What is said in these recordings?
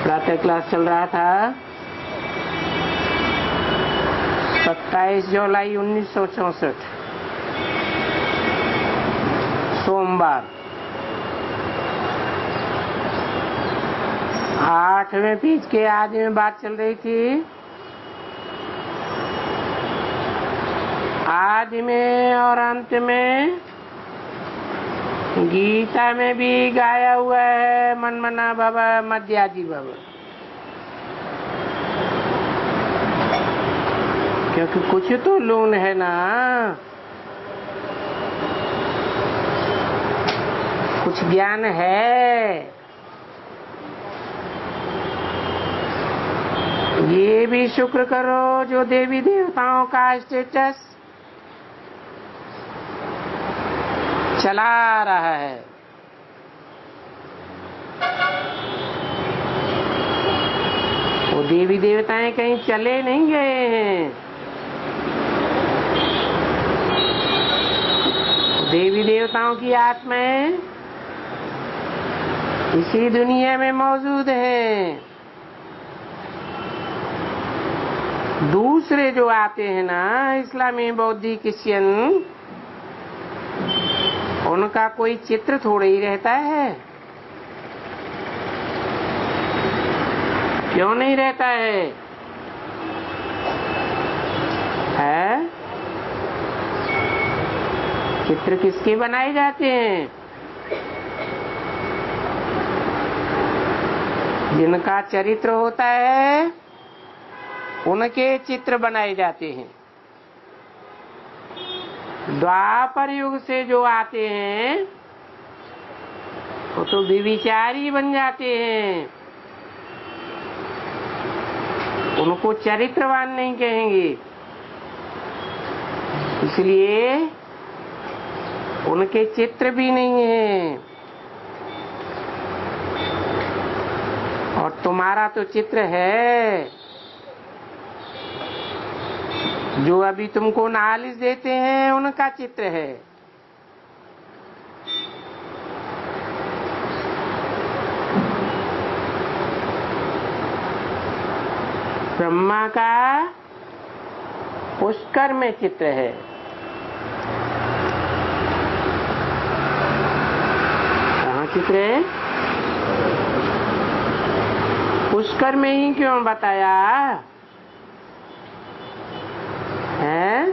प्रातः क्लास चल रहा था 27 जुलाई 1964 सोमवार 8वें पेज के आदि में बात चल रही थी। आदि में और अंत में गीता में भी गाया हुआ है मनमना बाबा मध्याजी बाबा, क्योंकि कुछ तो लोन है ना, कुछ ज्ञान है। ये भी शुक्र करो जो देवी देवताओं का स्टेटस चला रहा है। वो देवी देवताएं कहीं चले नहीं गए हैं, देवी देवताओं की आत्माएं इसी दुनिया में मौजूद हैं। दूसरे जो आते हैं ना, इस्लामी, बौद्धी, क्रिश्चियन, उनका कोई चित्र थोड़ा ही रहता है। क्यों नहीं रहता है? चित्र किसके बनाए जाते हैं? जिनका चरित्र होता है उनके चित्र बनाए जाते हैं। द्वापर युग से जो आते हैं वो तो विविचारी बन जाते हैं, उनको चरित्रवान नहीं कहेंगे, इसलिए उनके चित्र भी नहीं है। और तुम्हारा तो चित्र है, जो अभी तुमको नॉलेज देते हैं उनका चित्र है। ब्रह्मा का पुष्कर में चित्र है, कहाँ चित्र है? पुष्कर में ही क्यों बताया है?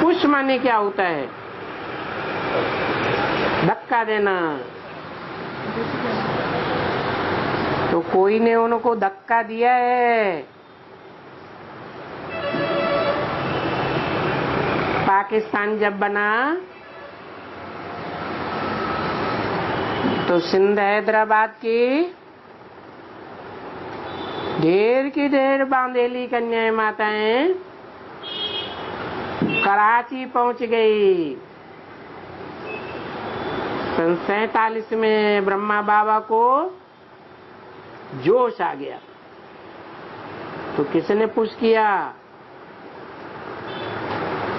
पुश माने क्या होता है? धक्का देना। तो कोई ने उनको धक्का दिया है। पाकिस्तान जब बना तो सिंध हैदराबाद की ढेर की ढेर बांधेली कन्याएं माताएं कराची पहुंच गई। सन 47 में ब्रह्मा बाबा को जोश आ गया तो किसने पुश किया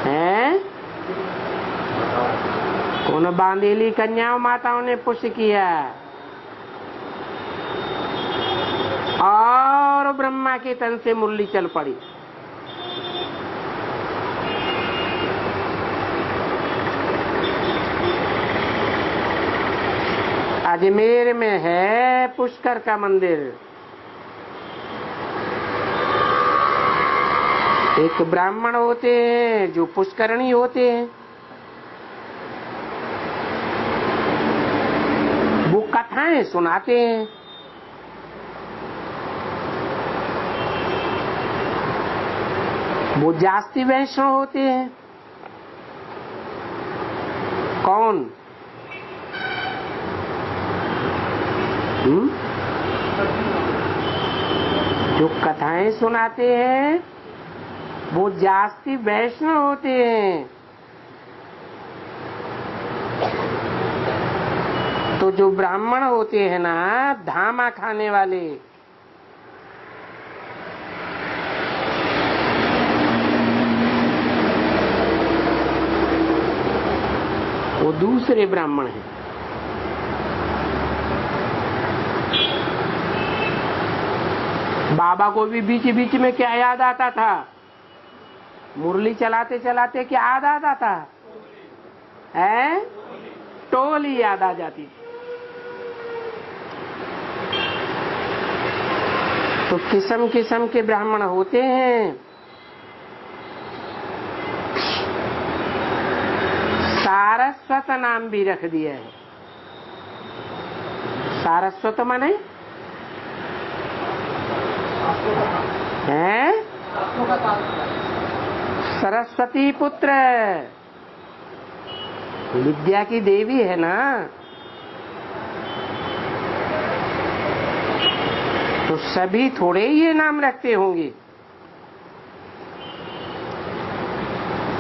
है? उन बांधेली कन्याओं माताओं ने पुश किया और ब्रह्मा के तन से मुरली चल पड़ी। अजमेर में है पुष्कर का मंदिर। एक ब्राह्मण होते हैं जो पुष्करणी होते हैं, वो कथाएं सुनाते हैं। वो जास्ती वैष्णव होते हैं। कौन? जो कथाएं सुनाते हैं वो जास्ती वैष्णव होते हैं। तो जो ब्राह्मण होते हैं ना, धामा खाने वाले, वो दूसरे ब्राह्मण हैं। बाबा को भी बीच बीच में क्या याद आता था? मुरली चलाते चलाते क्या याद आता था? है टोली याद आ जाती थी। तो किस्म किस्म के ब्राह्मण होते हैं। सारस्वत नाम भी रख दिया है। सारस्वत माने है सरस्वती पुत्र, विद्या की देवी है ना। तो सभी थोड़े ही ये नाम रखते होंगे।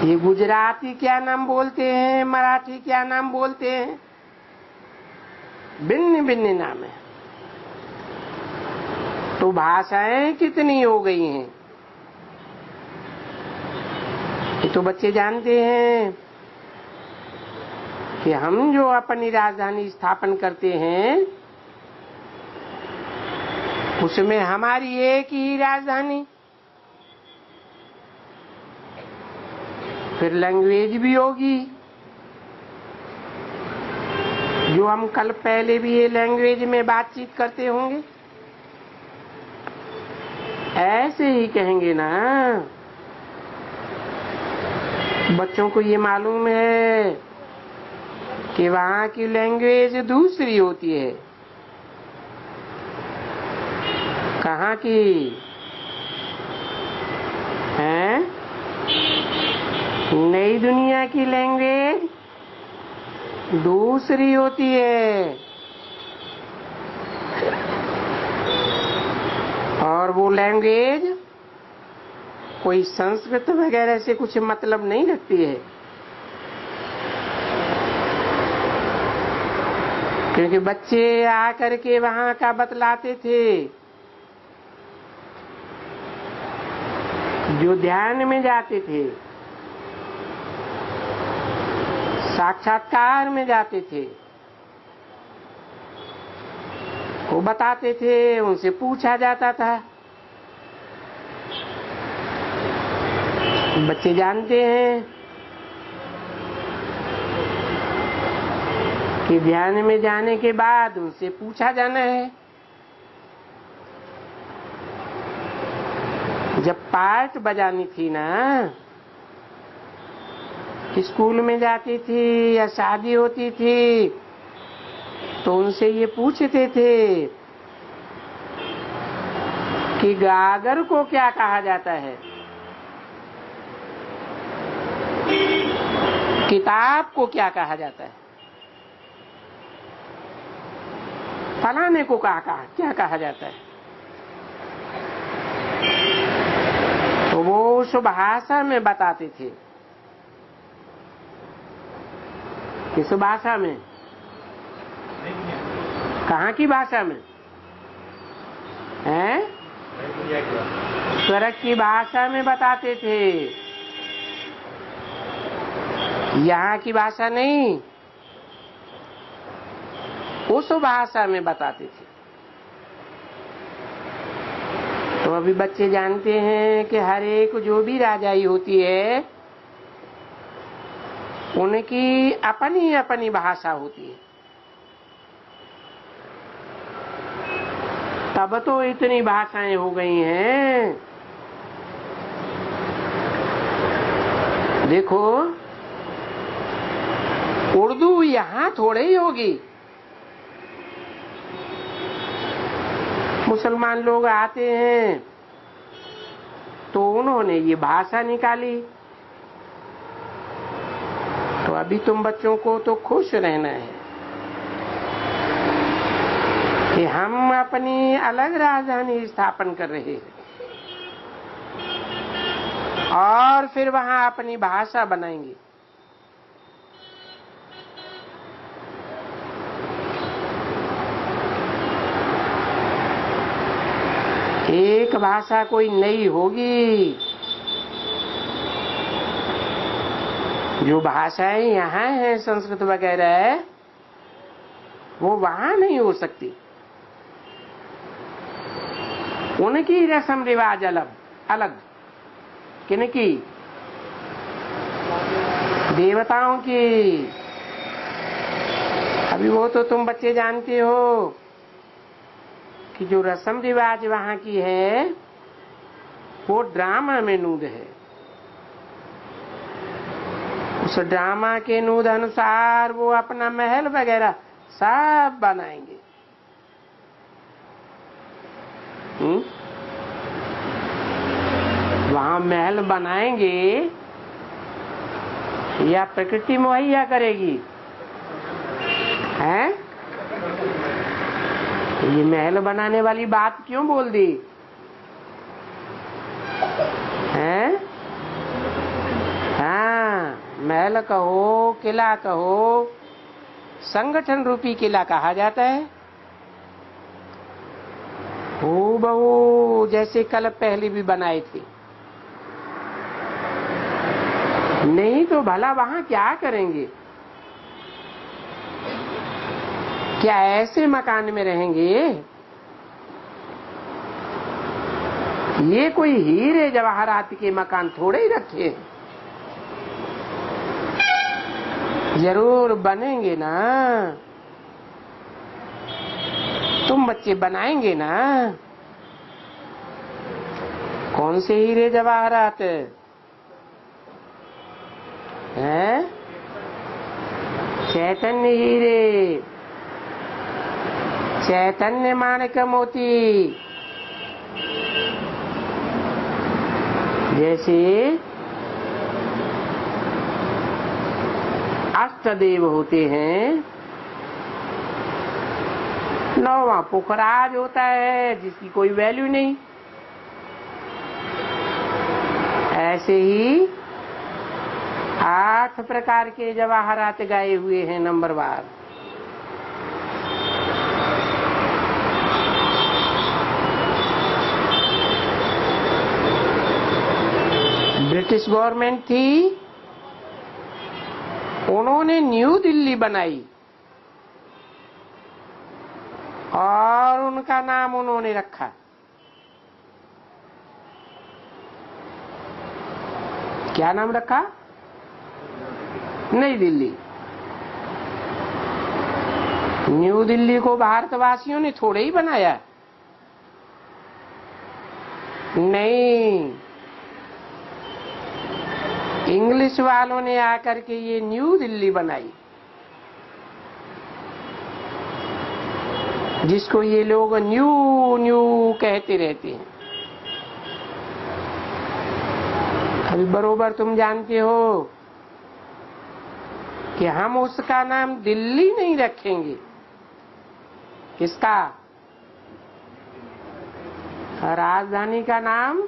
ये गुजराती क्या नाम बोलते हैं, मराठी क्या नाम बोलते हैं, भिन्न भिन्न नाम है। तो भाषाएं कितनी हो गई हैं ये तो बच्चे जानते हैं कि हम जो अपनी राजधानी स्थापन करते हैं उसमें हमारी एक ही राजधानी, फिर लैंग्वेज भी होगी। जो हम कल पहले भी ये लैंग्वेज में बातचीत करते होंगे, ऐसे ही कहेंगे ना। बच्चों को ये मालूम है कि वहाँ की लैंग्वेज दूसरी होती है। कहाँ की है? नई दुनिया की लैंग्वेज दूसरी होती है, और वो लैंग्वेज कोई संस्कृत वगैरह से कुछ मतलब नहीं रखती है। क्योंकि बच्चे आकर के वहाँ का बतलाते थे। जो ध्यान में जाते थे, साक्षात्कार में जाते थे, वो बताते थे, उनसे पूछा जाता था। बच्चे जानते हैं कि ध्यान में जाने के बाद उनसे पूछा जाना है। जब पार्ट बजानी थी ना, स्कूल में जाती थी या शादी होती थी, तो उनसे ये पूछते थे कि गागर को क्या कहा जाता है, किताब को क्या कहा जाता है, फलाने को क्या कहा जाता है। तो वो उस भाषा में बताते थे। किस भाषा में? कहाँ की भाषा में है? स्वर्ग की भाषा में बताते थे, यहाँ की भाषा नहीं, उस भाषा में बताते थे। तो अभी बच्चे जानते हैं कि हर एक जो भी राजाई होती है उनकी अपनी अपनी भाषा होती है। तब तो इतनी भाषाएं हो गई हैं। देखो, उर्दू यहाँ थोड़े ही होगी। मुसलमान लोग आते हैं तो उन्होंने ये भाषा निकाली। तो अभी तुम बच्चों को तो खुश रहना है कि हम अपनी अलग राजधानी स्थापन कर रहे हैं और फिर वहां अपनी भाषा बनाएंगे। एक भाषा कोई नई होगी जो भाषाएं यहाँ हैं संस्कृत वगैरह, वो वहां नहीं हो सकती। उनकी रस्म रिवाज अलग अलग। किनकी? देवताओं की। अभी वो तो तुम बच्चे जानते हो कि जो रस्म रिवाज वहां की है वो ड्रामा में नूद है। उस ड्रामा के नूद अनुसार वो अपना महल वगैरह सब बनाएंगे। वहां महल बनाएंगे या प्रकृति मुहैया करेगी? हैं? ये महल बनाने वाली बात क्यों बोल दी? हैं? हाँ, महल कहो, किला कहो, संगठन रूपी किला कहा जाता है। हूबहू जैसे कल पहले भी बनाए थे। नहीं तो भला वहां क्या करेंगे? क्या ऐसे मकान में रहेंगे? ये कोई हीरे जवाहरात के मकान थोड़े ही रखे। जरूर बनेंगे ना, तुम बच्चे बनाएंगे ना। कौन से हीरे जवाहरात हैं? चैतन्य हीरे, चैतन्य माणिक मोती। जैसे अष्टदेव होते हैं, नौवां पुखराज होता है जिसकी कोई वैल्यू नहीं। ऐसे ही 8 प्रकार के जवाहरात गाए हुए हैं नंबरवार। ब्रिटिश गवर्नमेंट थी, उन्होंने न्यू दिल्ली बनाई और उनका नाम उन्होंने रखा। क्या नाम रखा? नई दिल्ली। न्यू दिल्ली को भारतवासियों ने थोड़े ही बनाया। नहीं, इंग्लिश वालों ने आकर के ये न्यू दिल्ली बनाई, जिसको ये लोग न्यू न्यू कहते रहते हैं। अभी बरोबर तुम जानते हो कि हम उसका नाम दिल्ली नहीं रखेंगे। किसका? राजधानी का नाम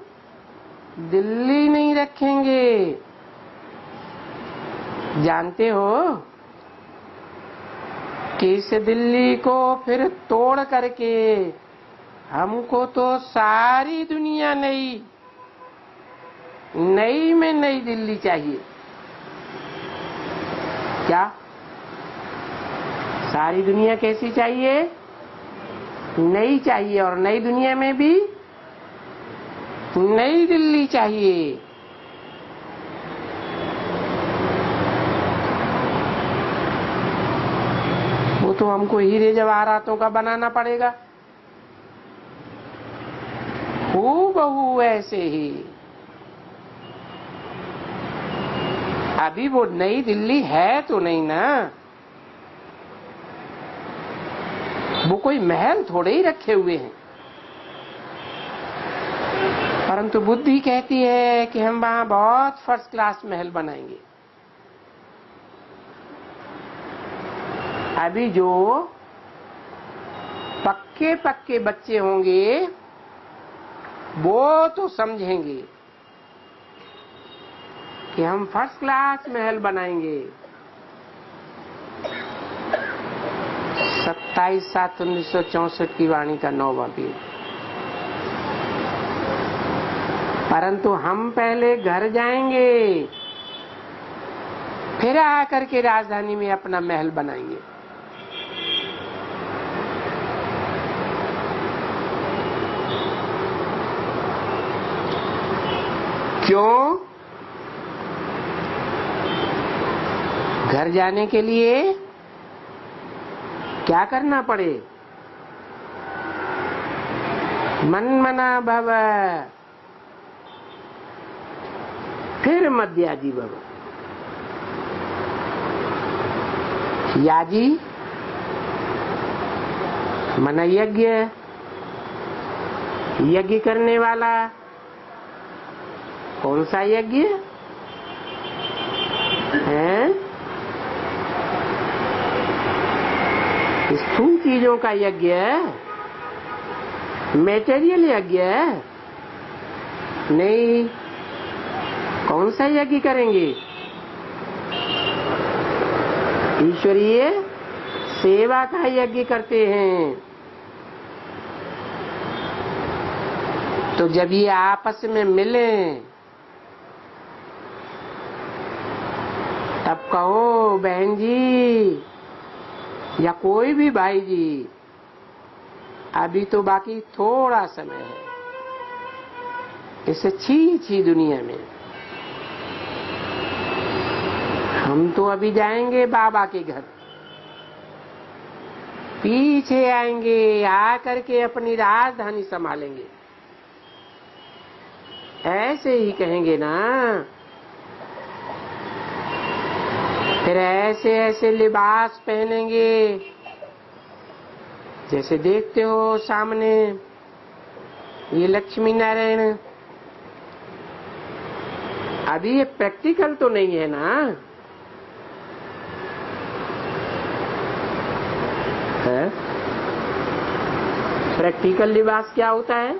दिल्ली नहीं रखेंगे। जानते हो कि इस दिल्ली को फिर तोड़ करके हमको तो सारी दुनिया नई में नई दिल्ली चाहिए। क्या सारी दुनिया कैसी चाहिए? नई चाहिए, और नई दुनिया में भी नई दिल्ली चाहिए। वो तो हमको हीरे जवाहरातों का बनाना पड़ेगा। हूबहू ऐसे ही अभी वो नई दिल्ली है तो नहीं ना, वो कोई महल थोड़े ही रखे हुए हैं। परंतु बुद्धि कहती है कि हम वहां बहुत फर्स्ट क्लास महल बनाएंगे। अभी जो पक्के पक्के बच्चे होंगे वो तो समझेंगे कि हम फर्स्ट क्लास महल बनाएंगे। 27/7/1964 की वाणी का 9वां पेज। परंतु हम पहले घर जाएंगे, फिर आकर के राजधानी में अपना महल बनाएंगे। क्यों? घर जाने के लिए क्या करना पड़े? मन्मना भव, फिर मद्याजी भव। याजी मन यज्ञ, यज्ञ करने वाला। कौन सा यज्ञ है? स्थूल चीजों का यज्ञ, मेटेरियल यज्ञ नहीं। कौन सा यज्ञ करेंगे? ईश्वरीय सेवा का यज्ञ करते हैं। तो जब ये आपस में मिले तब कहो बहन जी या कोई भी भाई जी, अभी तो बाकी थोड़ा समय है इस अच्छी दुनिया में। हम तो अभी जाएंगे बाबा के घर, पीछे आएंगे, आकर के अपनी राजधानी संभालेंगे। ऐसे ही कहेंगे ना। फिर ऐसे ऐसे लिबास पहनेंगे जैसे देखते हो सामने ये लक्ष्मी नारायण। अभी ये प्रैक्टिकल तो नहीं है ना। है? प्रैक्टिकल लिबास क्या होता है?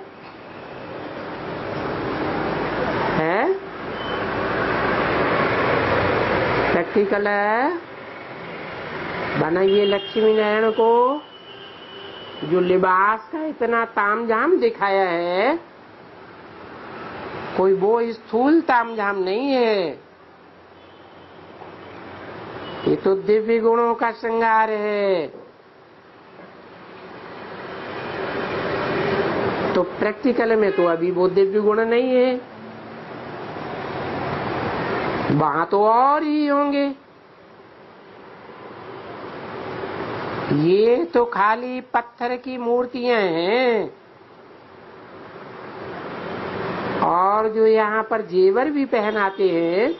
प्रैक्टिकल है बनाइए लक्ष्मी नारायण को जो लिबास का इतना तामझाम दिखाया है, कोई वो स्थूल तामझाम नहीं है। ये तो दिव्य गुणों का श्रृंगार है। तो प्रैक्टिकल में तो अभी वो दिव्य गुण नहीं है, वहां तो और ही होंगे। ये तो खाली पत्थर की मूर्तियां हैं। और जो यहाँ पर जेवर भी पहनाते हैं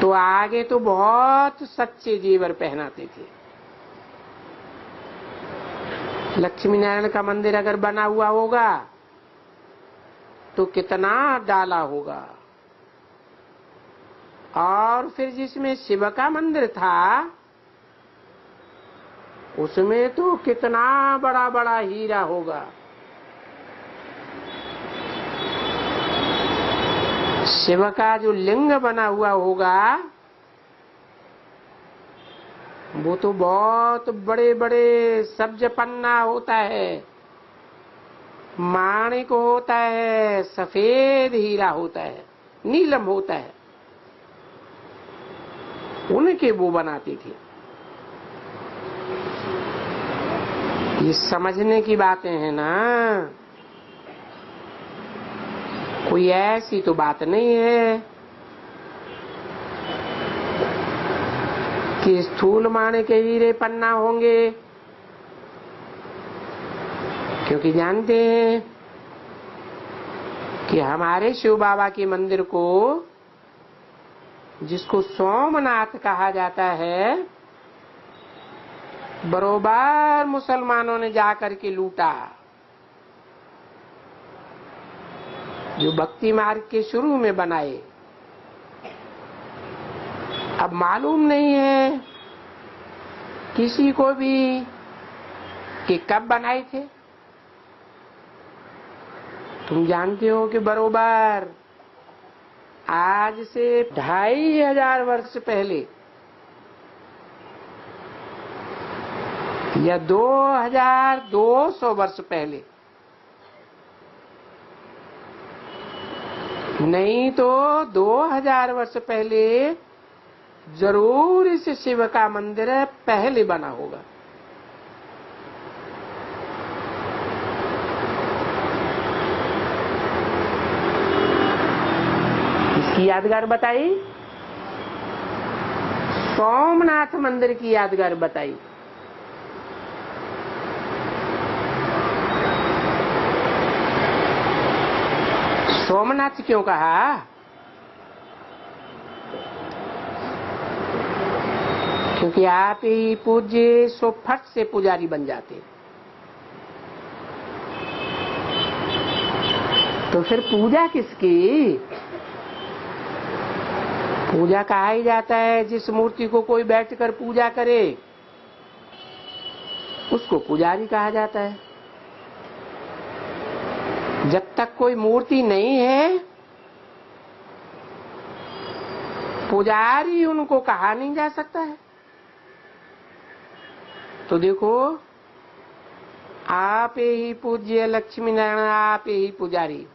तो आगे तो बहुत सच्चे जेवर पहनाते थे। लक्ष्मी नारायण का मंदिर अगर बना हुआ होगा तो कितना डाला होगा। और फिर जिसमें शिव का मंदिर था उसमें तो कितना बड़ा बड़ा हीरा होगा। शिव का जो लिंग बना हुआ होगा वो तो बहुत बड़े बड़े सब्ज पन्ना होता है, माणिक होता है, सफेद हीरा होता है, नीलम होता है। उनके वो बनाते थे। ये समझने की बातें हैं ना, कोई ऐसी तो बात नहीं है कि स्थूल माणिक के हीरे पन्ना होंगे। क्योंकि जानते हैं कि हमारे शिव बाबा के मंदिर को, जिसको सोमनाथ कहा जाता है, बरोबर मुसलमानों ने जाकर के लूटा। जो भक्ति मार्ग के शुरू में बनाए। अब मालूम नहीं है किसी को भी कि कब बनाए थे। तुम जानते हो कि बरोबर आज से 2500 वर्ष पहले या 2200 वर्ष पहले नहीं तो 2000 वर्ष पहले जरूर इस शिव का मंदिर पहले बना होगा। इसकी यादगार बताई, सोमनाथ मंदिर की यादगार बताई। सोमनाथ क्यों कहा? क्योंकि आप ही पूज्य सो फट से पुजारी बन जाते। तो फिर पूजा किसकी? पूजा कहा ही जाता है जिस मूर्ति को कोई बैठकर पूजा करे उसको पुजारी कहा जाता है। जब तक कोई मूर्ति नहीं है पुजारी उनको कहा नहीं जा सकता है। तो देखो, आप ही पूज्य लक्ष्मी नारायण, आप ही पुजारी।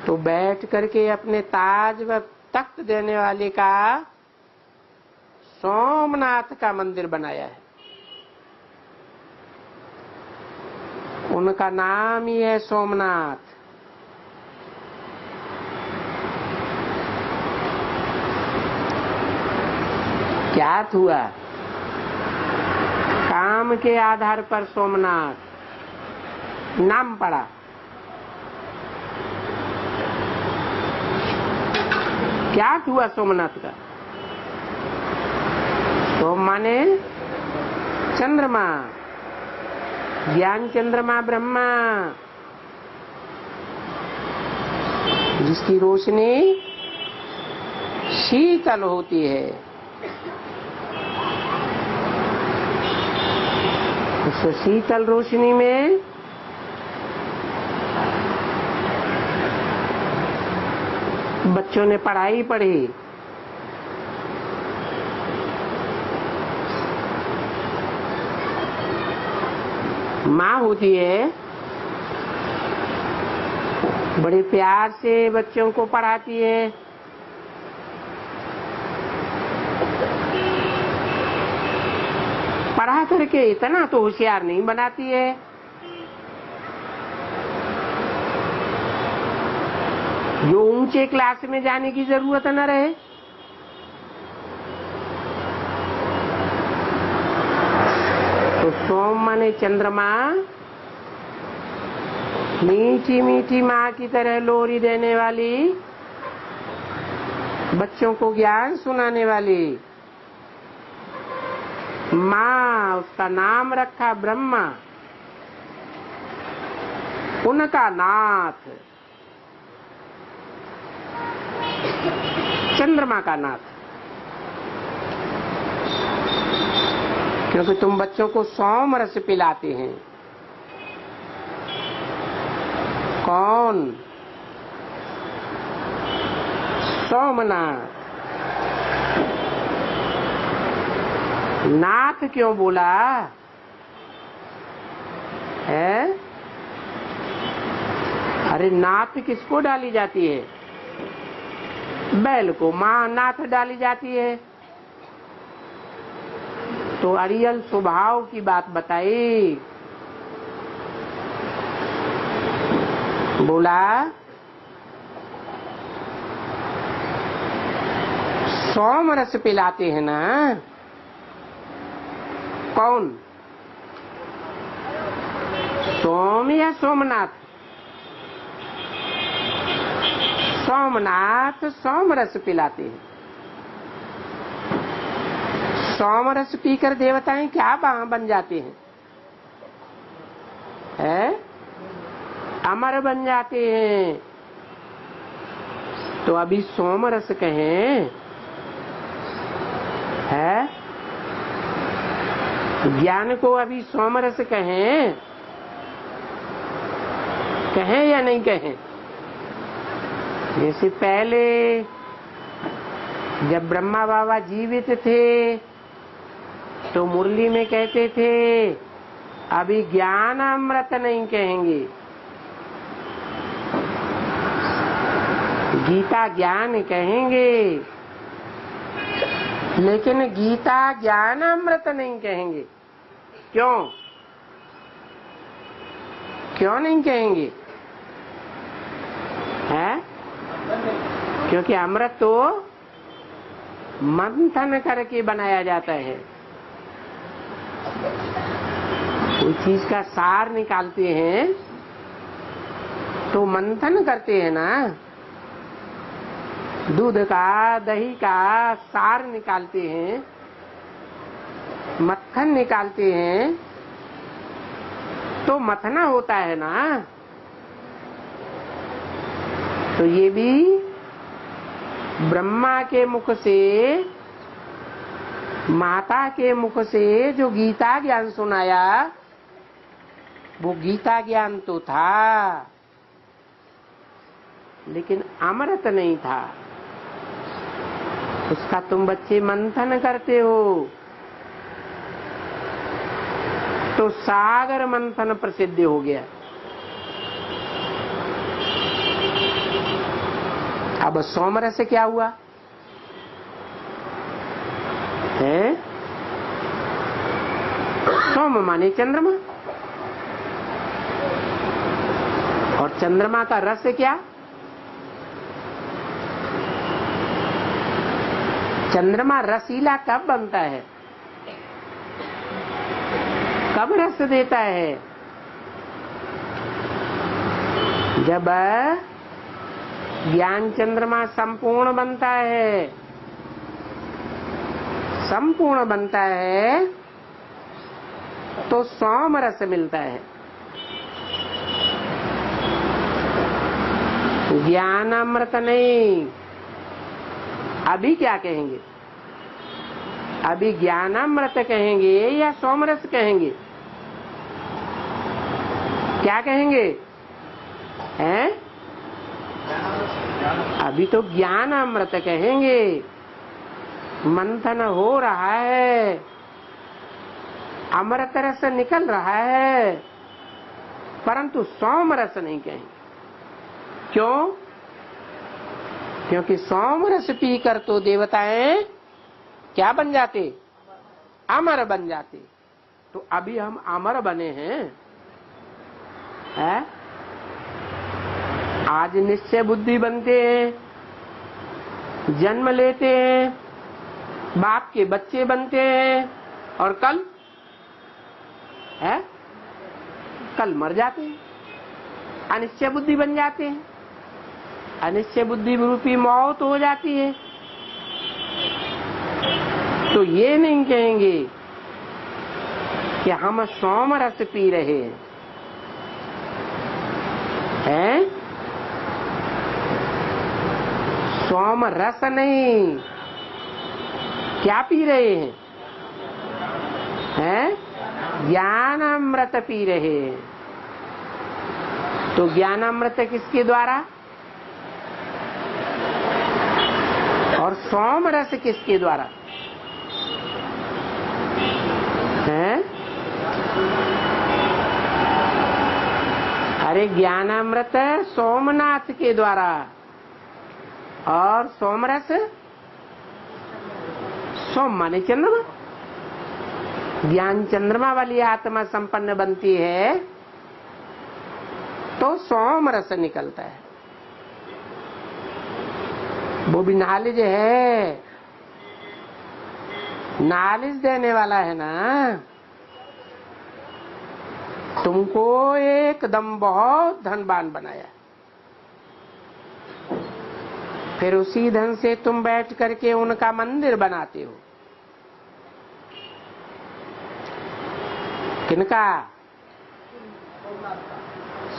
तो बैठ करके अपने ताज व तख्त देने वाले का सोमनाथ का मंदिर बनाया है। उनका नाम ही है सोमनाथ। क्या हुआ? काम के आधार पर सोमनाथ नाम पड़ा। क्या हुआ सोमनाथ का? सोम माने चंद्रमा, ज्ञान चंद्रमा ब्रह्मा, जिसकी रोशनी शीतल होती है। उस शीतल रोशनी में बच्चों ने पढ़ाई पढ़ी। माँ होती है बड़े प्यार से बच्चों को पढ़ाती है। पढ़ा करके इतना तो होशियार नहीं बनाती है। जो ऊंचे क्लास में जाने की जरूरत न रहे। तो सोम माने चंद्रमा, मीठी मीठी माँ की तरह लोरी देने वाली, बच्चों को ज्ञान सुनाने वाली माँ, उसका नाम रखा ब्रह्मा। उनका नाथ चंद्रमा का नाथ। क्योंकि तुम बच्चों को सोम रस पिलाते हैं। कौन? सोमनाथ। नाथ क्यों बोला है? अरे नाथ किसको डाली जाती है? बैल को माँ नाथ डाली जाती है। तो अरियल स्वभाव की बात बताई। बोला सोम रस पिलाते हैं ना। कौन? सोम या सोमनाथ? सोमनाथ सोम रस पिलाते हैं। सोम रस पीकर देवताएं क्या बन जाते हैं? है? अमर बन जाते हैं। तो अभी सोम रस कहें है? ज्ञान को अभी सोम रस कहें या नहीं कहें? जैसे पहले जब ब्रह्मा बाबा जीवित थे तो मुरली में कहते थे अभी ज्ञान अमृत नहीं कहेंगे, गीता ज्ञान कहेंगे, लेकिन गीता ज्ञान अमृत नहीं कहेंगे। क्यों? क्यों नहीं कहेंगे? है? क्योंकि अमृत तो मंथन करके बनाया जाता है। कोई चीज का सार निकालते हैं तो मंथन करते हैं ना। दूध का, दही का सार निकालते हैं, मक्खन निकालते हैं तो मथना होता है ना। तो ये भी ब्रह्मा के मुख से, माता के मुख से जो गीता ज्ञान सुनाया, वो गीता ज्ञान तो था, लेकिन अमृत नहीं था। उसका तुम बच्चे मंथन करते हो तो सागर मंथन प्रसिद्ध हो गया। अब सोमरस से क्या हुआ है? सोम माने चंद्रमा, और चंद्रमा का रस क्या? चंद्रमा रसीला कब बनता है? कब रस देता है? जब ज्ञान चंद्रमा संपूर्ण बनता है। संपूर्ण बनता है तो सोम रस मिलता है। ज्ञान अमृत नहीं। अभी क्या कहेंगे? अभी ज्ञानामृत कहेंगे या सोमरस कहेंगे? क्या कहेंगे? हैं? अभी तो ज्ञानामृत कहेंगे। मंथन हो रहा है, अमृत रस निकल रहा है, परंतु सोमरस नहीं कहेंगे। क्यों? क्योंकि सोमरस पीकर तो देवताएं क्या बन जाते? अमर बन जाते। तो अभी हम अमर बने हैं, है? आज निश्चय बुद्धि बनते हैं, जन्म लेते हैं, बाप के बच्चे बनते हैं, और कल है, कल मर जाते हैं, अनिश्चय बुद्धि बन जाते हैं। अनिश्चय बुद्धि रूपी मौत हो जाती है। तो ये नहीं कहेंगे कि हम सोम रस पी रहे हैं? सोम रस नहीं, क्या पी रहे हैं? हैं? ज्ञान अमृत पी रहे हैं। तो ज्ञान अमृत किसके द्वारा और सोम रस किसके द्वारा है? अरे ज्ञानामृत सोमनाथ के द्वारा, और सोमरस सोम माने चंद्रमा। ज्ञान चंद्रमा वाली आत्मा संपन्न बनती है तो सोमरस निकलता है। वो भी नॉलेज है, नॉलेज देने वाला है ना। तुमको एकदम बहुत धनवान बनाया, फिर उसी धन से तुम बैठ करके उनका मंदिर बनाते हो। किनका?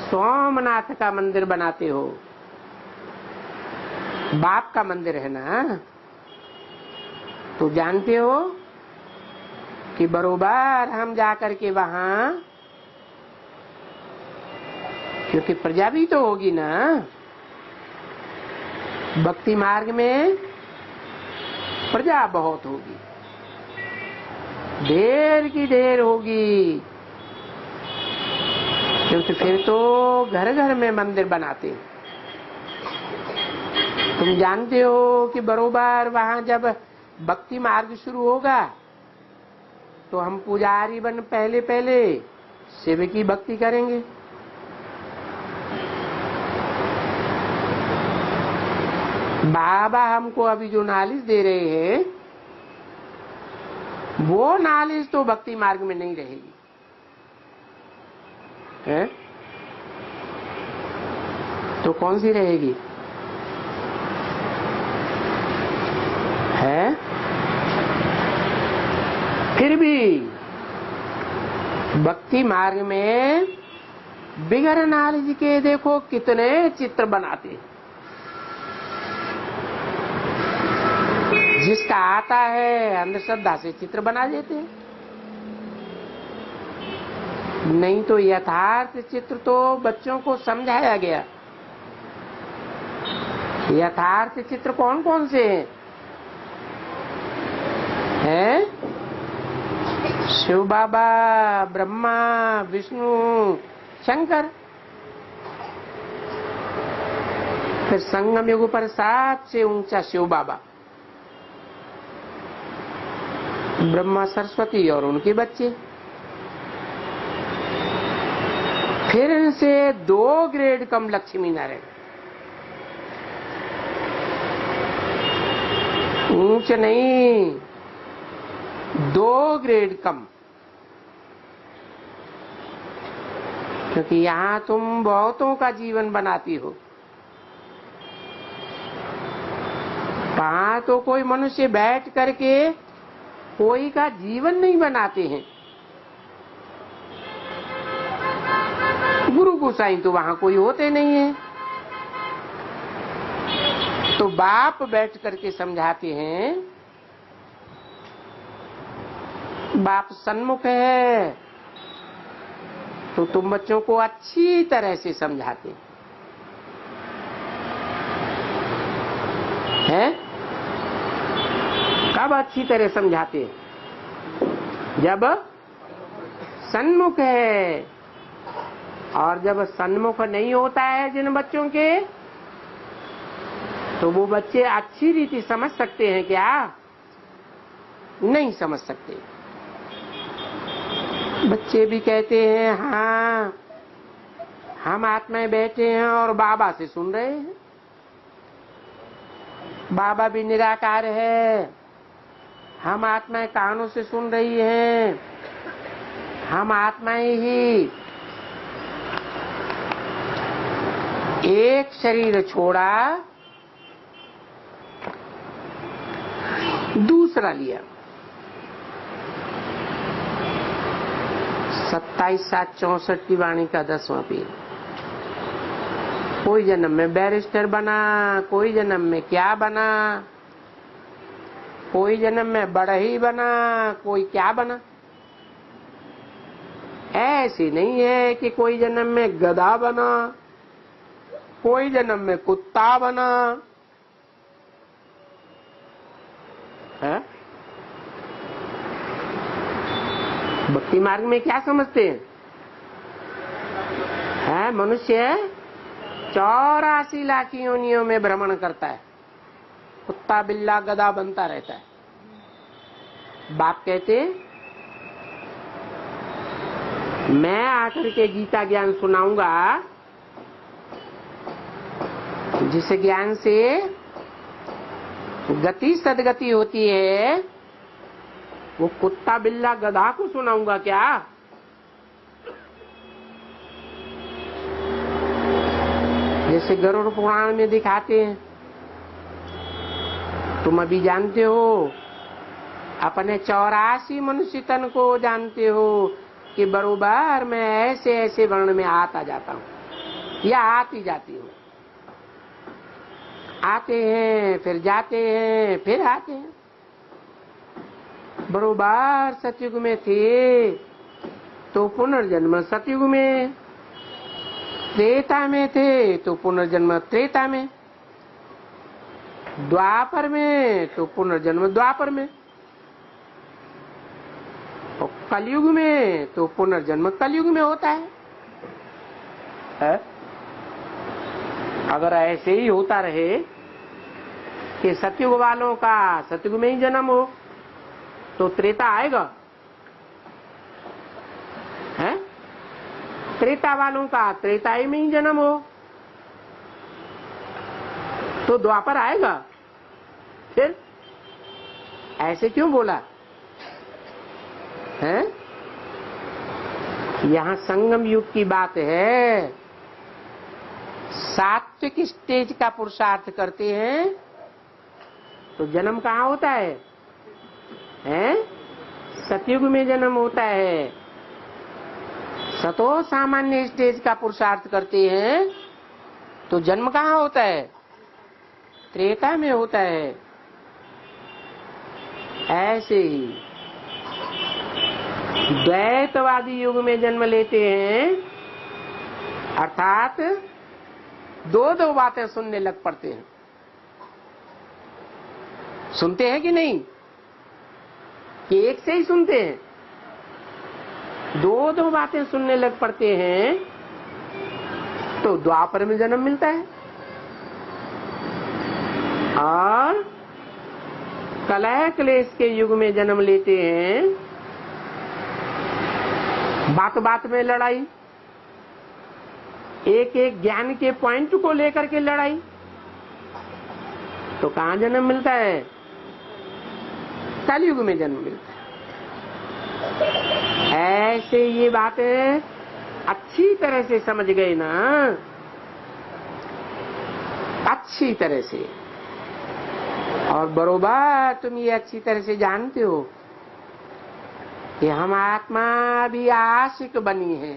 सोमनाथ का मंदिर बनाते हो। बाप का मंदिर है ना। तो जानते हो कि बरोबर हम जाकर के वहां, क्योंकि प्रजा भी तो होगी ना, भक्ति मार्ग में प्रजा बहुत होगी, ढेर की ढेर होगी, क्योंकि फिर तो घर घर में मंदिर बनाते हैं। तुम जानते हो कि बरोबर वहां जब भक्ति मार्ग शुरू होगा तो हम पुजारी बन पहले पहले शिव की भक्ति करेंगे। बाबा हमको अभी जो नॉलेज दे रहे हैं वो नॉलेज तो भक्ति मार्ग में नहीं रहेगी है? तो कौन सी रहेगी है? फिर भी भक्ति मार्ग में बिगर नॉलेज के देखो कितने चित्र बनाते हैं। जिसका आता है अंधश्रद्धा से चित्र बना देते हैं, नहीं तो यथार्थ चित्र तो बच्चों को समझाया गया। यथार्थ चित्र कौन कौन से हैं? शिव बाबा, ब्रह्मा, विष्णु, शंकर। फिर संगम युग पर सबसे ऊंचा शिव बाबा, ब्रह्मा, सरस्वती और उनके बच्चे। फिर इनसे 2 ग्रेड कम लक्ष्मी नारायण। ऊंच नहीं, 2 ग्रेड कम। क्योंकि यहां तुम बहुतों का जीवन बनाती हो, वहां तो कोई मनुष्य बैठ करके कोई का जीवन नहीं बनाते हैं। गुरु गोसाई तो वहां कोई होते नहीं है, तो बाप बैठ करके समझाते हैं। बाप सन्मुख है तो तुम बच्चों को अच्छी तरह से समझाते हैं। कब अच्छी तरह समझाते हैं? जब सन्मुख है। और जब सन्मुख नहीं होता है जिन बच्चों के, तो वो बच्चे अच्छी रीति समझ सकते हैं क्या? नहीं समझ सकते। बच्चे भी कहते हैं हाँ हम आत्माएं बैठे हैं और बाबा से सुन रहे हैं। बाबा भी निराकार है, हम आत्माएं कानों से सुन रही हैं। हम आत्माएं ही एक शरीर छोड़ा दूसरा लिया। 27/7/64 की वाणी का 10वां पेज। कोई जन्म में बैरिस्टर बना, कोई जन्म में क्या बना, कोई जन्म में बढ़ई बना, कोई क्या बना। ऐसी नहीं है कि कोई जन्म में गधा बना, कोई जन्म में कुत्ता बना है। भक्ति मार्ग में क्या समझते हैं? है मनुष्य 84 लाख योनियों में भ्रमण करता है, कुत्ता बिल्ला गधा बनता रहता है। बाप कहते मैं आकर के गीता ज्ञान सुनाऊंगा, जिस ज्ञान से गति सदगति होती है, वो कुत्ता बिल्ला गधा को सुनाऊंगा क्या? जैसे गरुड़ पुराण में दिखाते हैं। तुम अभी जानते हो, अपने 84 मनुष्य तन को जानते हो कि बरोबर मैं ऐसे ऐसे वर्ण में आता जाता हूँ या आती जाती हूँ। आते हैं फिर जाते हैं फिर आते हैं। बरोबर सतयुग में थे तो पुनर्जन्म सतयुग में, त्रेता में थे तो पुनर्जन्म त्रेता में, द्वापर में तो पुनर्जन्म द्वापर में, और कलयुग में तो पुनर्जन्म कलयुग में होता है? अगर ऐसे ही होता रहे कि सतयुग वालों का सतयुग में ही जन्म हो, तो त्रेता आएगा है? त्रेता वालों का त्रेताई में ही जन्म हो तो द्वापर आएगा। फिर ऐसे क्यों बोला है? यहां संगम युग की बात है। सात्विक स्टेज का पुरुषार्थ करते हैं तो जन्म कहाँ होता है? सतयुग में जन्म होता है। सतो सामान्य स्टेज का पुरुषार्थ करते हैं तो जन्म कहाँ होता है? त्रेता में होता है। ऐसे ही द्वैतवादी युग में जन्म लेते हैं, अर्थात दो दो बातें सुनने लग पड़ते हैं। सुनते हैं कि नहीं? कि एक से ही सुनते हैं? दो दो बातें सुनने लग पड़ते हैं तो द्वापर में जन्म मिलता है। और कलह क्लेश के युग में जन्म लेते हैं, बात बात में लड़ाई, एक एक ज्ञान के पॉइंट को लेकर के लड़ाई, तो कहां जन्म मिलता है? कलयुग में जन्म मिलता है। ऐसे ये बातें अच्छी तरह से समझ गए ना, अच्छी तरह से। और बरोबर तुम ये अच्छी तरह से जानते हो कि हम आत्मा भी आशिक बनी है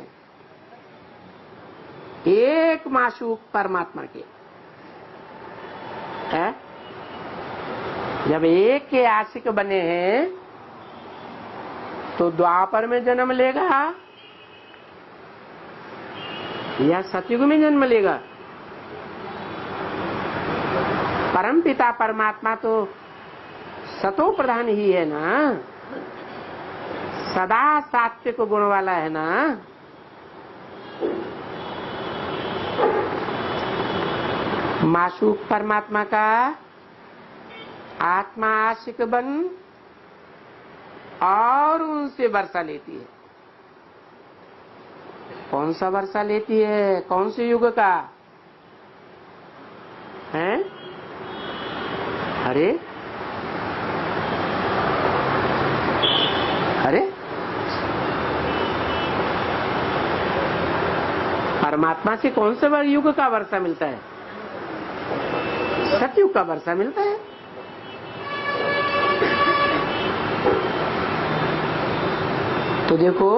एक माशूक परमात्मा के है? जब एक के आशिक बने हैं तो द्वापर में जन्म लेगा या सतयुग में जन्म लेगा? परम पिता परमात्मा तो सतो प्रधान ही है ना, सदा सात्विक गुण वाला है ना। माशूक परमात्मा का आत्मा आशिक बन और उनसे वर्षा लेती है। कौन सा वर्षा लेती है? कौन से युग का है? अरे अरे परमात्मा से कौन से युग का वर्षा मिलता है? सतयुग का वर्षा मिलता है। तो देखो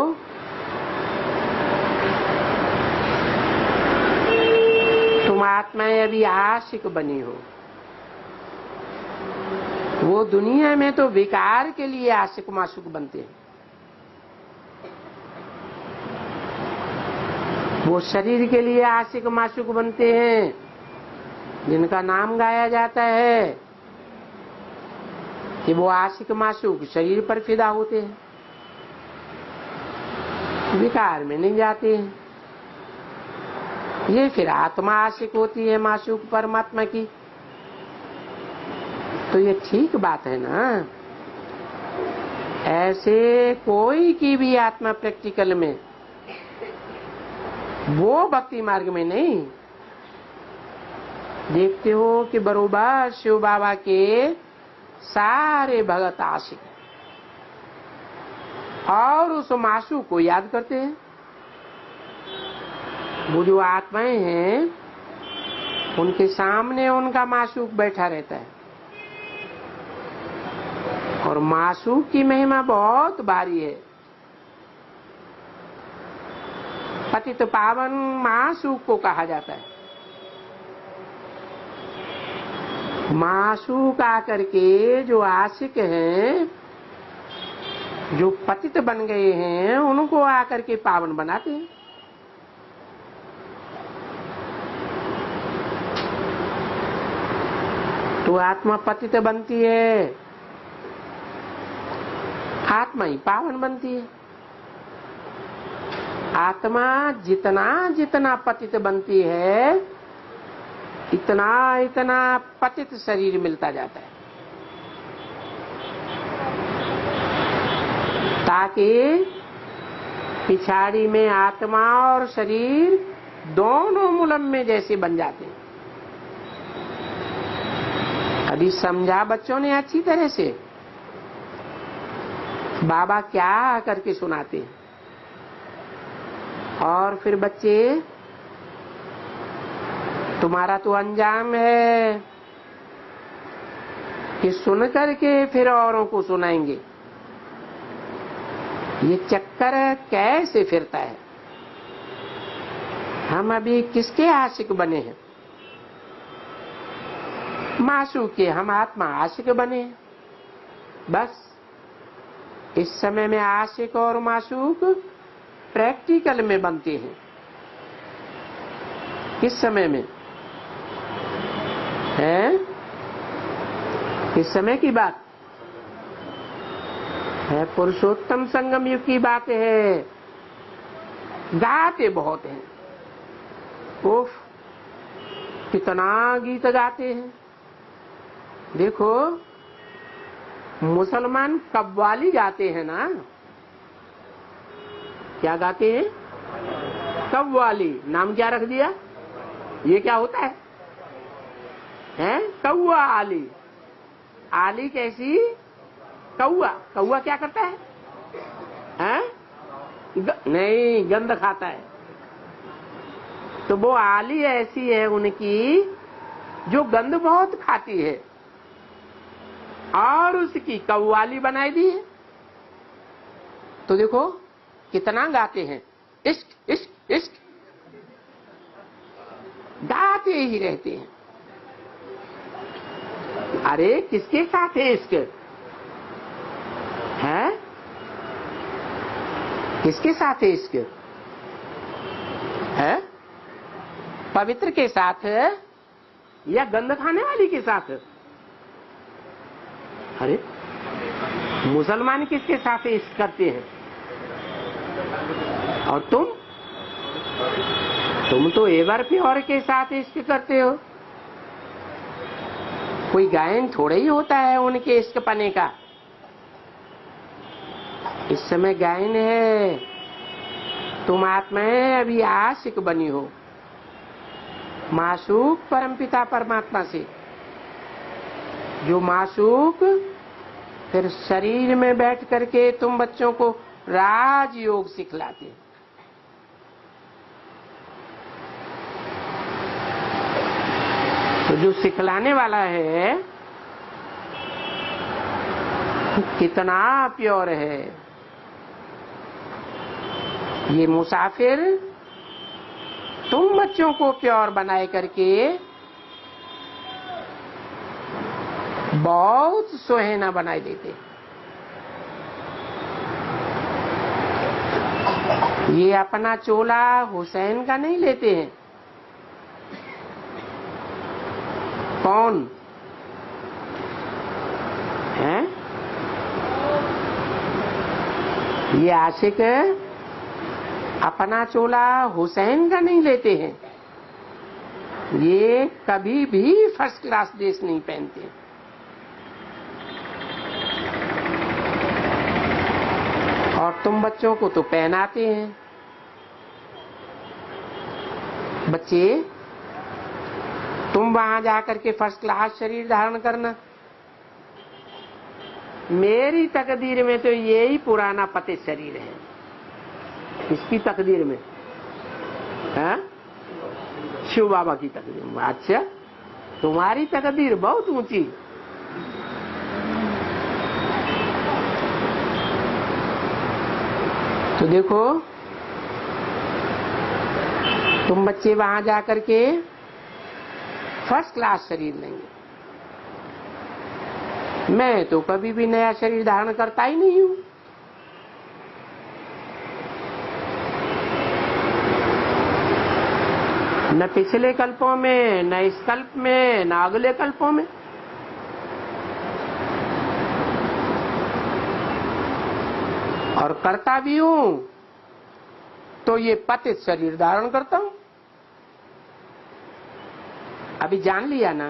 तुम आत्माएं अभी आशिक बनी हो, वो दुनिया में तो विकार के लिए आशिक माशूक बनते हैं। वो शरीर के लिए आशिक माशूक बनते हैं जिनका नाम गाया जाता है कि वो आशिक माशूक शरीर पर फिदा होते हैं, विकार में नहीं जाते हैं। ये फिर आत्मा आशिक होती है माशूक परमात्मा की। तो ये ठीक बात है ना। ऐसे कोई की भी आत्मा प्रैक्टिकल में वो भक्ति मार्ग में नहीं। देखते हो कि बरोबर शिव बाबा के सारे भगत आशिक और उस माशूक को याद करते हैं। वो जो आत्माएं हैं उनके सामने उनका माशूक बैठा रहता है और माशूक की महिमा बहुत भारी है। पतित पावन माशूक को कहा जाता है। माशूक आकर के जो आशिक हैं, जो पतित बन गए हैं, उनको आकर के पावन बनाते हैं। तो आत्मा पतित बनती है, आत्मा ही पावन बनती है। आत्मा जितना जितना पतित बनती है इतना इतना पतित शरीर मिलता जाता है, ताकि पिछाड़ी में आत्मा और शरीर दोनों मुलम में जैसे बन जाते हैं। अभी समझा बच्चों ने अच्छी तरह से? बाबा क्या करके सुनाते हैं। और फिर बच्चे, तुम्हारा तो अंजाम है कि सुन करके फिर औरों को सुनाएंगे। ये चक्कर कैसे फिरता है? हम अभी किसके आशिक बने हैं? मासूक के। हम आत्मा आशिक बने हैं। बस इस समय में आशिक और मासूक प्रैक्टिकल में बनते हैं। किस समय में है? किस समय की बात है? पुरुषोत्तम संगम युग की बात है। गाते बहुत हैं, उफ कितना गीत गाते हैं। देखो, मुसलमान कव्वाली गाते हैं ना। क्या गाते हैं? कव्वाली। नाम क्या रख दिया? ये क्या होता है? हैं? कौआ आली। आली कैसी? कौआ। कौआ क्या करता है? हैं? नहीं, गंध खाता है। तो वो आली ऐसी है उनकी जो गंध बहुत खाती है, और उसकी कव्वाली बनाई दी है। तो देखो कितना गाते हैं, इश्क इश्क इश्क, गाते ही रहते हैं। अरे किसके साथ है इश्क? है? किसके साथ है इश्क? है? पवित्र के साथ है या गंध खाने वाली के साथ? अरे मुसलमान किसके साथ इश्क करते हैं? और तुम तो एवर प्योर के साथ इश्क करते हो। कोई गायन थोड़ा ही होता है उनके इश्क पने का। इस समय गायन है, तुम आत्माएं अभी आशिक बनी हो मासूक परमपिता परमात्मा से। जो मासूक फिर शरीर में बैठ करके तुम बच्चों को राजयोग सिखलाते। तो जो सिखलाने वाला है कितना प्योर है। ये मुसाफिर तुम बच्चों को प्योर बनाए करके बहुत सुहेना बनाए देते। ये अपना चोला हुसैन का नहीं लेते हैं। कौन है? ये आशिक अपना चोला हुसैन का नहीं लेते हैं। ये कभी भी फर्स्ट क्लास ड्रेस नहीं पहनते। और तुम बच्चों को तो पहनाते हैं। बच्चे, तुम वहां जाकर के फर्स्ट क्लास शरीर धारण करना। मेरी तकदीर में तो यही पुराना पतित शरीर है। इसकी तकदीर में है? शिव बाबा की तकदीर में। अच्छा, तुम्हारी तकदीर बहुत ऊंची। तो देखो, तुम बच्चे वहां जाकर के फर्स्ट क्लास शरीर लेंगे। मैं तो कभी भी नया शरीर धारण करता ही नहीं हूं। न पिछले कल्पों में, न इस कल्प में, न अगले कल्पों में। और करता भी हूं तो ये पतित शरीर धारण करता हूं। अभी जान लिया ना,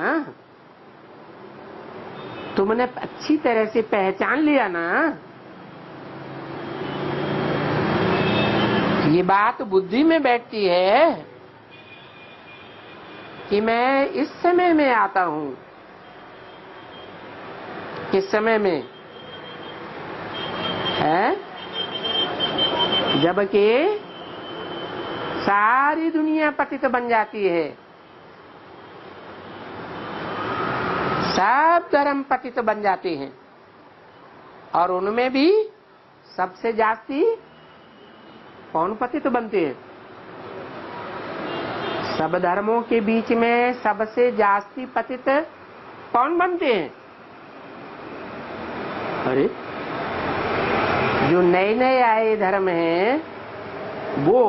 तुमने अच्छी तरह से पहचान लिया ना। ये बात बुद्धि में बैठती है कि मैं इस समय में आता हूं। किस समय में है? जबकि सारी दुनिया पतित बन जाती है, सब धर्म पतित बन जाते हैं, और उनमें भी सबसे जास्ती कौन पतित बनते हैं? सब धर्मों के बीच में सबसे जास्ती पतित कौन बनते हैं? अरे जो नए नए आए धर्म हैं वो,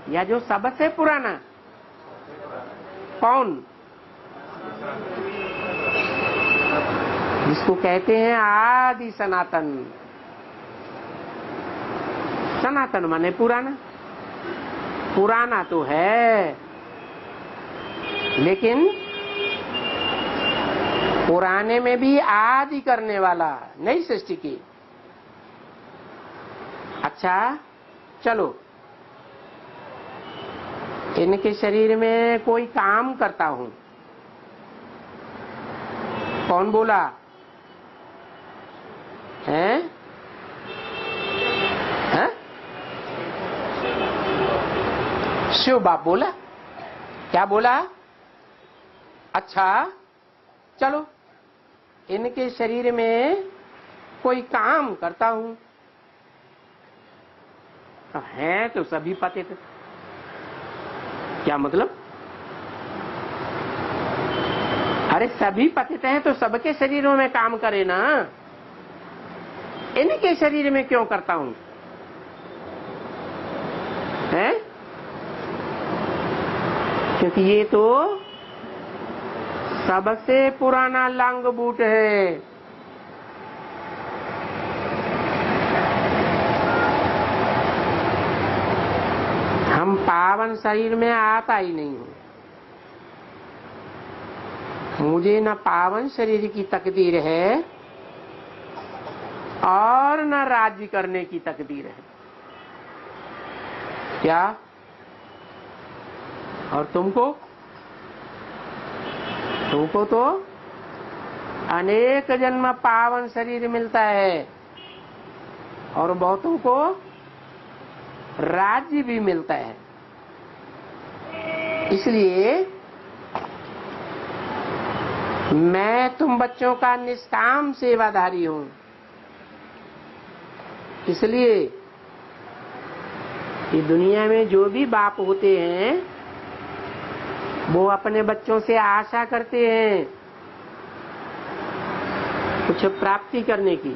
या जो सबसे पुराना? कौन? जिसको कहते हैं आदि सनातन। सनातन माने पुराना। पुराना तो है, लेकिन पुराने में भी आदि करने वाला, नई सृष्टि की। अच्छा चलो, इनके शरीर में कोई काम करता हूं। कौन बोला है? हैं? शिव बाप बोला। क्या बोला? अच्छा चलो, इनके शरीर में कोई काम करता हूं। हैं तो सभी पतित। क्या मतलब? अरे सभी पतित हैं तो सबके शरीरों में काम करे ना, इनके शरीर में क्यों करता हूं? हैं? क्योंकि ये तो सबसे पुराना लांग बूट है। हम पावन शरीर में आता ही नहीं हूं। मुझे न पावन शरीर की तकदीर है और न राज्य करने की तकदीर है। क्या? और तुमको तो अनेक जन्म पावन शरीर मिलता है, और बहुतों को राज्य भी मिलता है। इसलिए मैं तुम बच्चों का निष्काम सेवाधारी हूं। इसलिए ये दुनिया में जो भी बाप होते हैं वो अपने बच्चों से आशा करते हैं कुछ प्राप्ति करने की,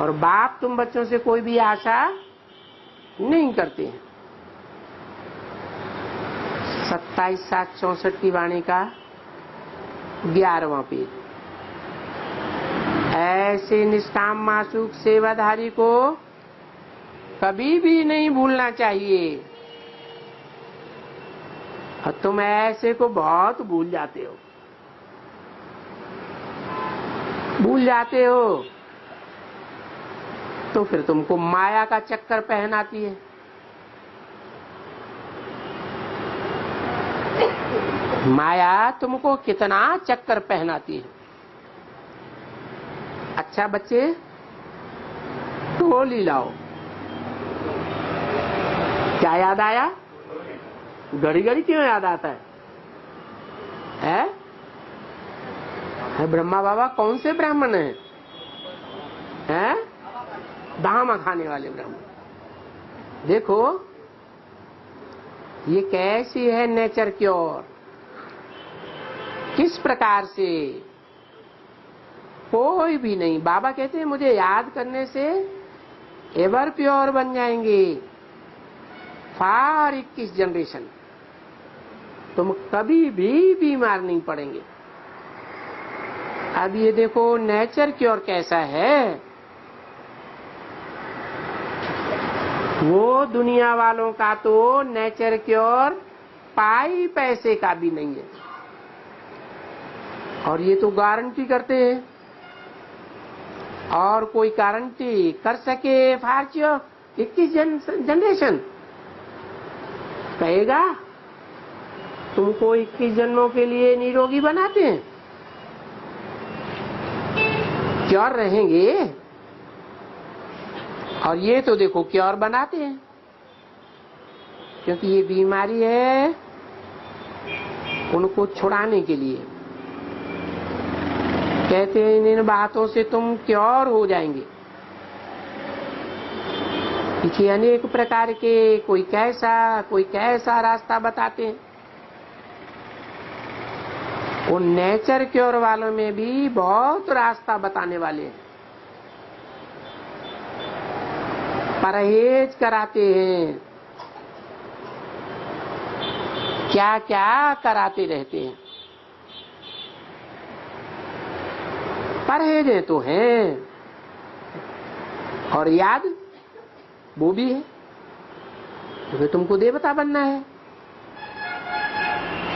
और बाप तुम बच्चों से कोई भी आशा नहीं करते हैं। 27/7/64 की वाणी का 11वां पेज। ऐसे निष्काम मासूक सेवाधारी को कभी भी नहीं भूलना चाहिए। और तुम ऐसे को बहुत भूल जाते हो, तो फिर तुमको माया का चक्कर पहनाती है। माया तुमको कितना चक्कर पहनाती है। अच्छा बच्चे, टोली लाओ। क्या याद आया? घड़ी घड़ी क्यों याद आता है? ब्रह्मा बाबा कौन से ब्राह्मण हैं? दामा खाने वाले ब्राह्मण। देखो ये कैसी है नेचर क्योर, किस प्रकार से। कोई भी नहीं। बाबा कहते हैं मुझे याद करने से एवर प्योर बन जाएंगे फार 21 जनरेशन। तुम कभी भी बीमार नहीं पड़ेंगे। अब ये देखो नेचर क्योर कैसा है। वो दुनिया वालों का तो नेचर क्योर पाई पैसे का भी नहीं है। और ये तो गारंटी करते हैं, और कोई गारंटी कर सके फार्च्यो 21 जनरेशन कहेगा तुमको 21 जन्मों के लिए निरोगी बनाते हैं, क्योर रहेंगे। और ये तो देखो क्योर बनाते हैं, क्योंकि ये बीमारी है उनको छुड़ाने के लिए। कहते हैं इन बातों से तुम क्योर हो जाएंगे। पीछे अनेक प्रकार के कोई कैसा रास्ता बताते हैं। वो नेचर क्योर वालों में भी बहुत रास्ता बताने वाले हैं, परहेज कराते हैं, क्या क्या कराते रहते हैं। परहेज तो हैं, और याद वो भी है, क्योंकि तुमको देवता बनना है,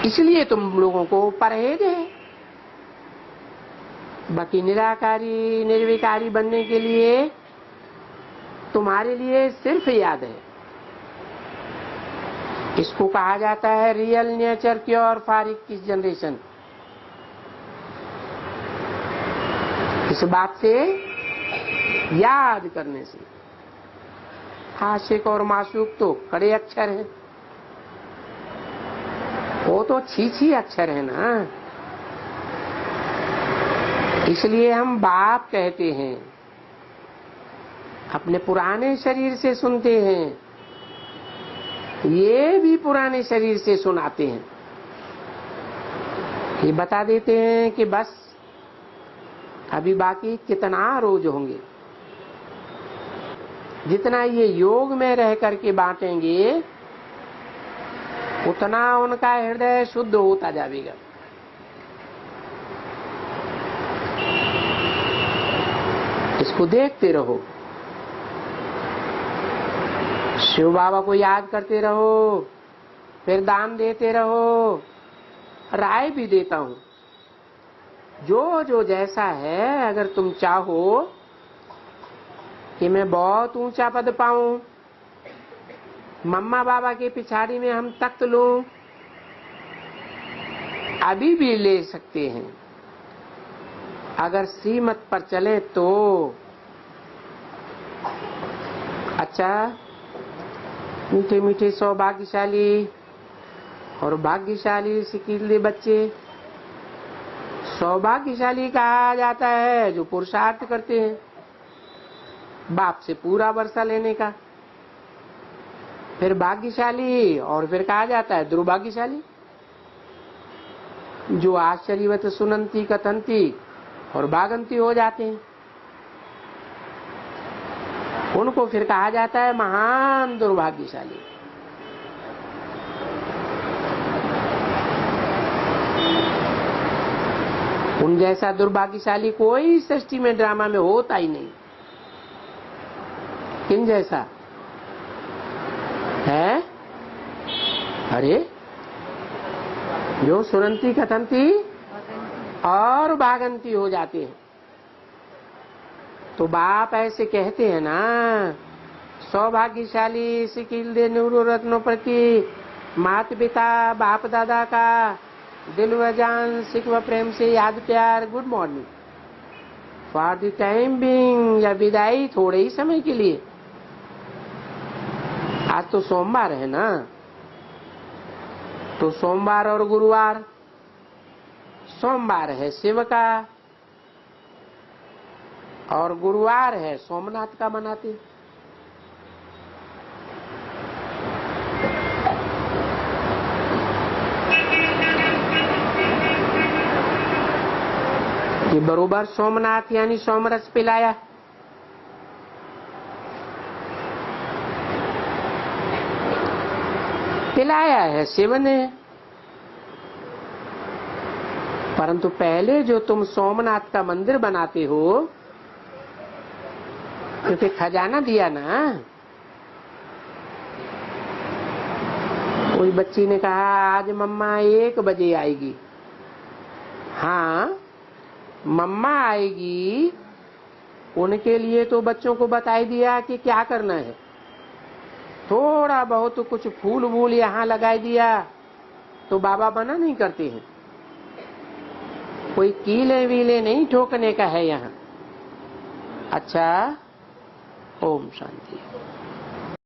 इसलिए तुम लोगों को परहेज है। बाकी निराकारी निर्विकारी बनने के लिए तुम्हारे लिए सिर्फ याद है। इसको कहा जाता है real nature cure for 21 generation. इस बात से याद करने से आशिक और माशूक तो कड़े अक्षर हैं, वो तो छी अक्षर है ना। इसलिए हम बाप कहते हैं, अपने पुराने शरीर से सुनते हैं, ये भी पुराने शरीर से सुनाते हैं। ये बता देते हैं कि बस अभी बाकी कितना रोज होंगे, जितना ये योग में रह करके बांटेंगे उतना उनका हृदय शुद्ध होता जाएगा। इसको देखते रहो, शिव बाबा को याद करते रहो, फिर दान देते रहो। राय भी देता हूं, जो जो जैसा है, अगर तुम चाहो कि मैं बहुत ऊंचा पद पाऊं, मम्मा बाबा के पिछाड़ी में हम तख्त लूं, अभी भी ले सकते हैं, अगर श्रीमत पर चले तो। अच्छा, मीठे मीठे सौभाग्यशाली और भाग्यशाली सिकीले बच्चे। सौभाग्यशाली कहा जाता है जो पुरुषार्थ करते हैं बाप से पूरा वर्षा लेने का। फिर भाग्यशाली, और फिर कहा जाता है दुर्भाग्यशाली जो आश्चर्यवत सुनंती कथंती और भागंती हो जाते हैं। उनको फिर कहा जाता है महान दुर्भाग्यशाली। उन जैसा दुर्भाग्यशाली कोई सृष्टि में ड्रामा में होता ही नहीं। किन जैसा है? अरे जो सुनंती कथंती और भागंती हो जाते हैं। तो बाप ऐसे कहते हैं ना, सौभाग्यशाली सिकिल दे नूरो रत्नों प्रति माता पिता बाप दादा का दिल व जान सिख व प्रेम से याद प्यार good morning for the time being, या विदाई थोड़े ही समय के लिए। आज तो सोमवार है ना, तो सोमवार और गुरुवार, सोमवार है शिव का और गुरुवार है सोमनाथ का मनाते। ये बरोबर सोमनाथ यानी सोमरस पिलाया। पिलाया है शिव ने। परंतु पहले जो तुम सोमनाथ का मंदिर बनाते हो, क्योंकि खजाना दिया ना, वो कोई बच्ची ने कहा आज मम्मा 1 बजे आएगी। हाँ, मम्मा आएगी, उनके लिए तो बच्चों को बता दिया कि क्या करना है। थोड़ा बहुत कुछ फूल वूल यहाँ लगा दिया तो बाबा मना नहीं करते हैं। कोई कीले वीले नहीं ठोकने का है यहाँ। अच्छा, ओम शांति।